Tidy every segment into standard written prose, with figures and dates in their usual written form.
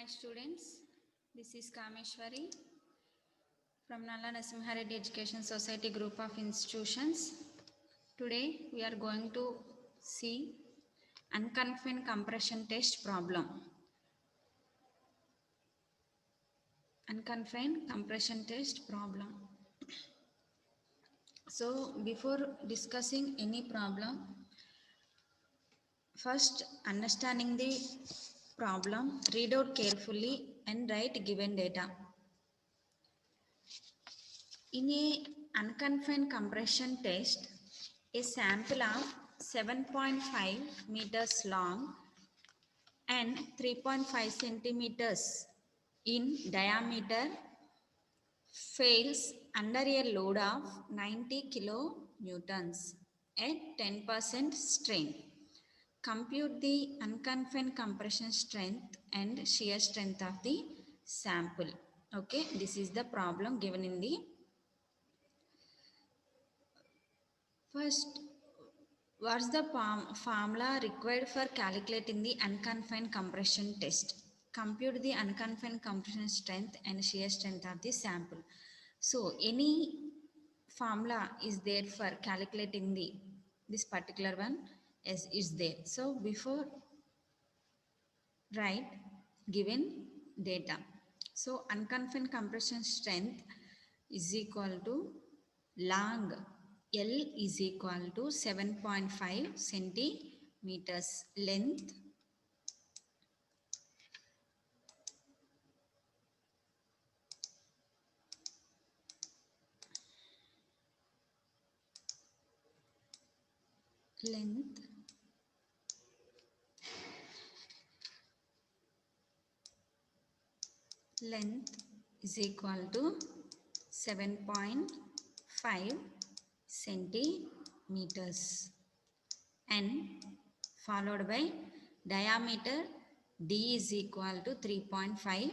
Hi students, this is Kameshwari from Nalla Narasimha Reddy Education Society group of institutions. Today we are going to see unconfined compression test problem. Unconfined compression test problem. So before discussing any problem, first understanding the problem, read out carefully and write given data. In a unconfined compression test, a sample of 7.5 meters long and 3.5 centimeters in diameter fails under a load of 90 kilonewtons at 10% strain. Compute the unconfined compression strength and shear strength of the sample. Okay, this is the problem given in the first. What's the formula required for calculating the unconfined compression test? Compute the unconfined compression strength and shear strength of the sample. So any formula is there for calculating this particular one? Yes, is there. So before write given data. So unconfined compression strength is equal to long L is equal to 7.5 centimeters length length is equal to 7.5 centimeters and followed by diameter D is equal to 3.5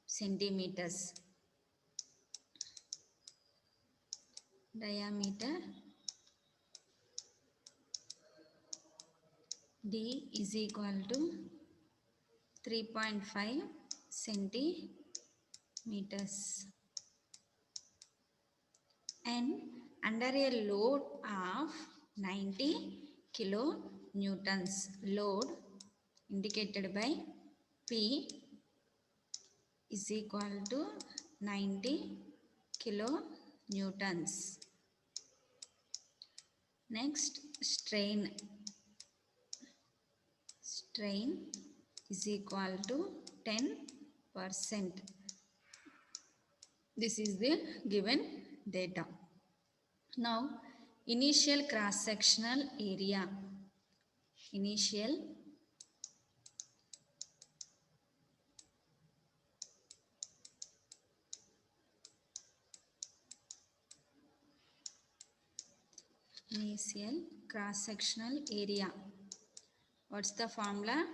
centimeters. Diameter D is equal to 3.5 centimeters and under a load of 90 kilonewtons. Load indicated by P is equal to 90 kilonewtons. Next, strain is equal to 10%. This is the given data. Now, initial cross-sectional area. Initial cross-sectional area. What's the formula?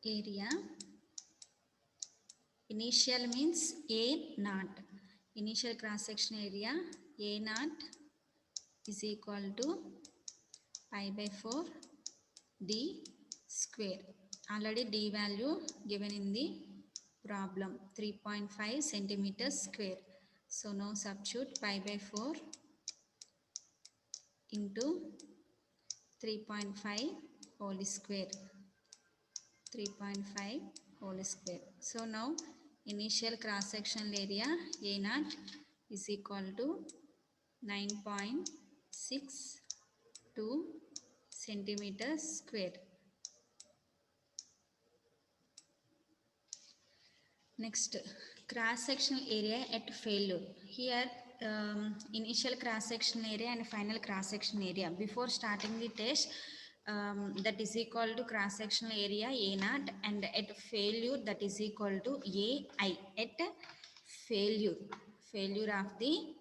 Area. Initial means A naught. Initial cross-sectional area A naught is equal to pi by 4 D square. Already D value given in the problem, 3.5 centimeters square. So now substitute pi by 4 into 3.5 whole square. 3.5 whole square. So now initial cross-sectional area A naught is equal to 9.62 centimeters square. Next, cross-sectional area at failure. Here initial cross-sectional area and final cross-sectional area. Before starting the test, that is equal to cross-sectional area A naught, and at failure that is equal to AI. At failure of the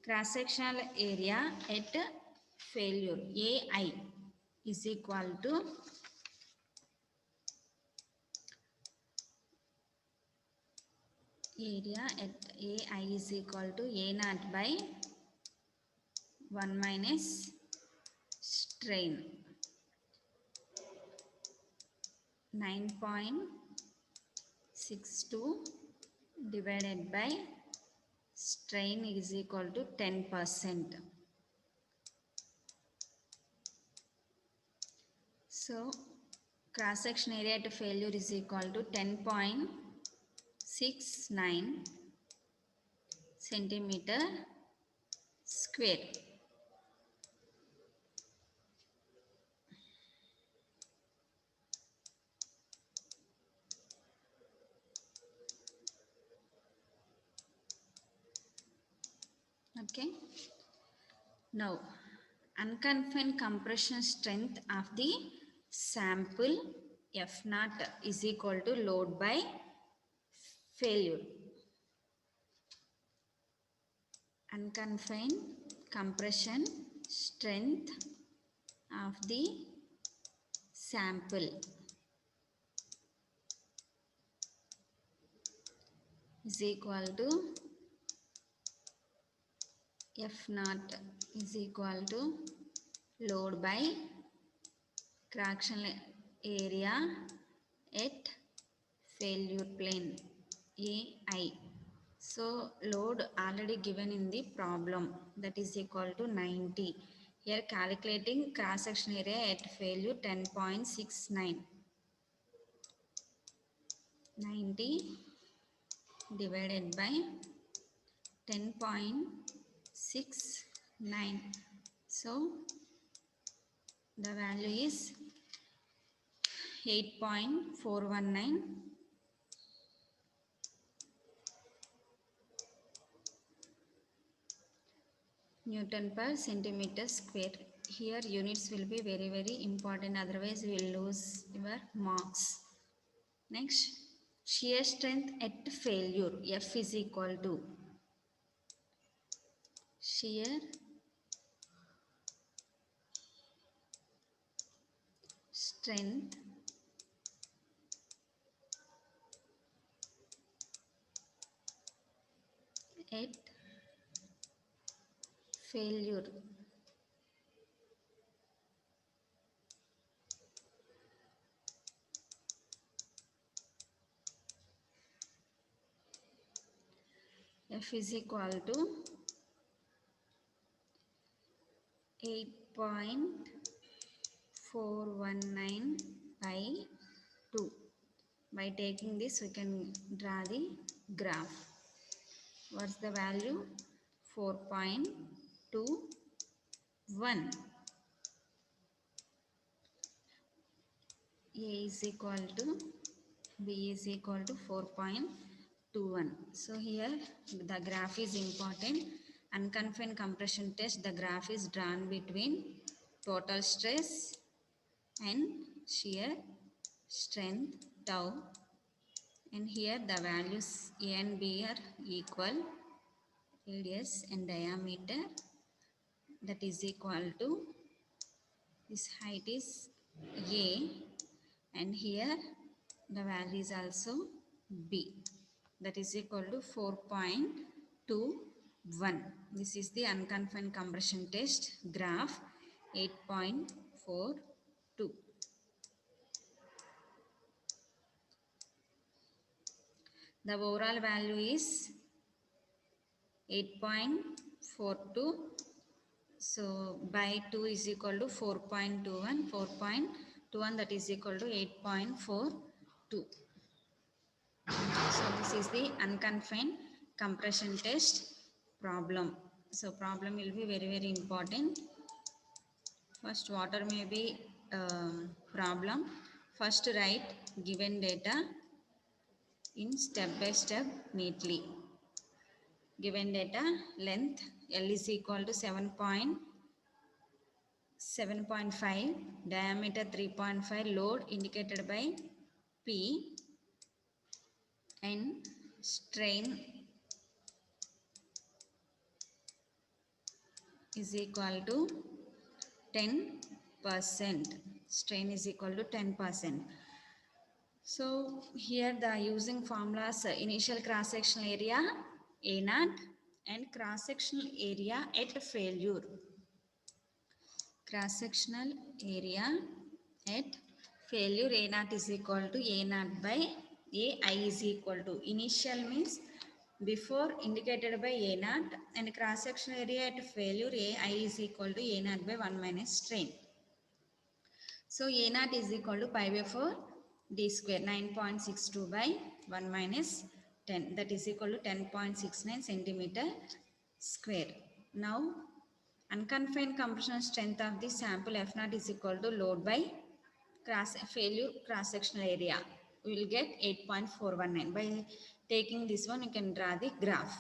cross-sectional area at failure AI is equal to area at AI is equal to A naught by 1 minus strain 9.62 divided by strain is equal to 10%. So cross section area at failure is equal to 10.69 centimeter square. Okay. Now, unconfined compression strength of the sample F naught is equal to load by failure. Unconfined compression strength of the sample is equal to F naught is equal to load by fractional area at failure plane AI. So load already given in the problem, that is equal to 90. Here calculating cross section area at failure 10.69. 90 divided by 10.69. So the value is 8.419 Newton per centimeter square. Here units will be very important, otherwise we will lose your marks. Next, shear strength at failure F is equal to shear strength at failure F is equal to 8.419 by 2. By taking this we can draw the graph. What's the value? 4.21. A is equal to B is equal to 4.21. So here the graph is important. Unconfined compression test, the graph is drawn between total stress and shear strength tau, and here the values A and B are equal. Radius and diameter, that is equal to, this height is A, and here the value is also B, that is equal to 4.21. This is the unconfined compression test graph 8.42. The overall value is 8.42. So by 2 is equal to 4.21. 4.21, that is equal to 8.42. So this is the unconfined compression test problem. So problem will be very important. First, water may be problem. First, write given data in step by step neatly. Given data, length L is equal to 7.5, diameter 3.5, load indicated by P, and strain is equal to 10%. Strain is equal to 10%. So here the using formulas initial cross-sectional area A naught and cross-sectional area at failure. Cross-sectional area at failure A naught is equal to A naught by AI is equal to initial means before indicated by A naught and cross-sectional area at failure AI is equal to A naught by 1 minus strain. So A naught is equal to pi by 4 d square 9.62 by 1 minus 10 that is equal to 10.69 centimeter square. Now unconfined compression strength of the sample F naught is equal to load by failure cross sectional area. We will get 8.419. By taking this one you can draw the graph.